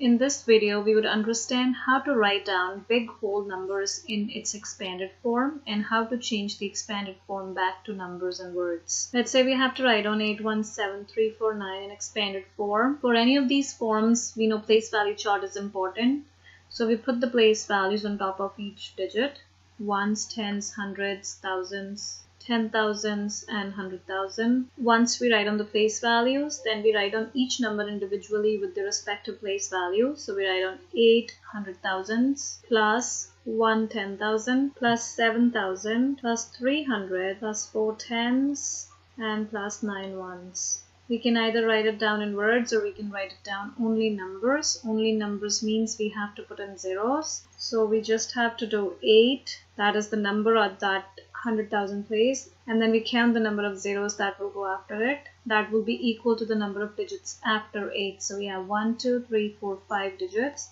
In this video, we would understand how to write down big whole numbers in its expanded form and how to change the expanded form back to numbers and words. Let's say we have to write down 817349 in expanded form. For any of these forms, we know place value chart is important. So we put the place values on top of each digit. Ones, tens, hundreds, thousands, 10,000s and 100,000. Once we write on the place values, then we write on each number individually with the respective place value. So we write on 8 100,000s plus 1 10,000 plus 7,000 plus 300 plus 4 tens and plus 9 ones. We can either write it down in words or we can write it down only numbers. Only numbers means we have to put in zeros. So we just have to do 8. That is the number at that 100,000 place, and then we count the number of zeros that will go after it. That will be equal to the number of digits after 8. So we have 1 2 3 4 5 digits.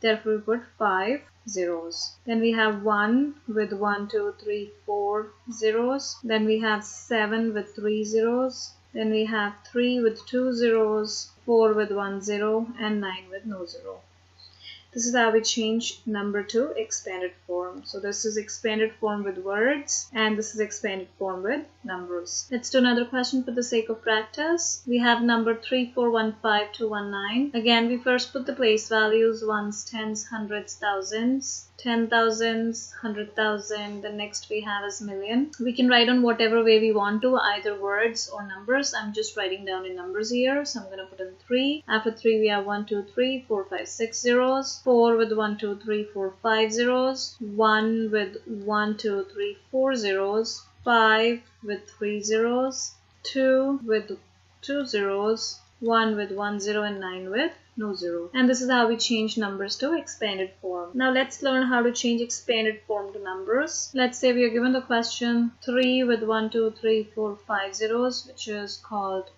Therefore we put 5 zeros. Then we have 1 with 1 2 3 4 zeros. Then we have 7 with 3 zeros. Then we have 3 with 2 zeros, 4 with 1 zero, and 9 with no zero. This is how we change number to expanded form. So this is expanded form with words and this is expanded form with numbers. Let's do another question for the sake of practice. We have number 3415219. Again, we first put the place values, ones, tens, hundreds, thousands, 10,000s, 100,000. The next we have is million. We can write on whatever way we want to, either words or numbers. I'm just writing down in numbers here. So I'm going to put in 3. After 3 we have 1 2 3 4 5 6 zeros. 4 with 1 2 3 4 5 zeros. 1 with 1 2 3 4 zeros. 5 with 3 zeros. 2 with 2 zeros. 1 with 1 zero and 9 with no zero. And this is how we change numbers to expanded form. Now let's learn how to change expanded form to numbers. Let's say we are given the question 3 with 1 2 3 4 5 zeros, which is called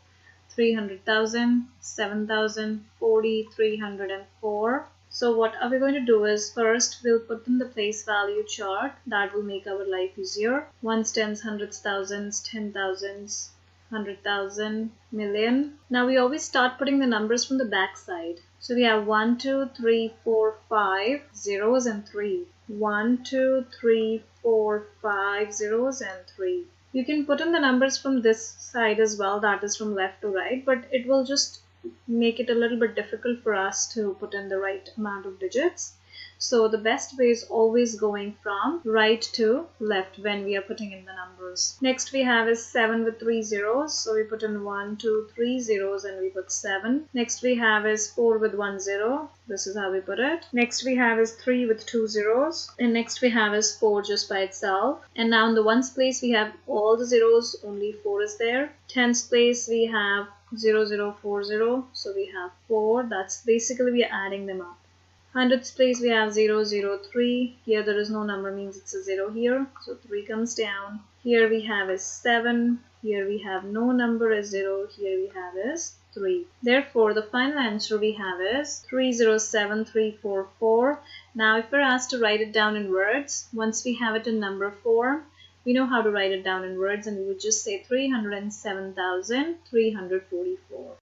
300,000, 7,000, 40, 304. So what are we going to do is first we'll put in the place value chart. That will make our life easier. Ones, tens, hundreds, thousands, 10,000s, 100,000, million. Now we always start putting the numbers from the back side. So we have 1 2 3 4 5 zeros and 3. 1 2 3 4 5 zeros and 3. You can put in the numbers from this side as well, that is from left to right, but it will just make it a little bit difficult for us to put in the right amount of digits. So the best way is always going from right to left when we are putting in the numbers. Next we have is 7 with 3 zeros. So we put in 1 2 3 zeros and we put 7. Next we have is 4 with 1 zero. This is how we put it. Next we have is 3 with 2 zeros. And next we have is 4 just by itself. And now in the ones place we have all the zeros, only 4 is there. Tens place we have 0040. So we have 4. That's basically we are adding them up. Hundreds place we have 003. Here there is no number, means it's a 0 here. So 3 comes down. Here we have is 7. Here we have no number is 0. Here we have is 3. Therefore, the final answer we have is 307344. Now if we're asked to write it down in words, once we have it in number form, we know how to write it down in words and we would just say 307,344.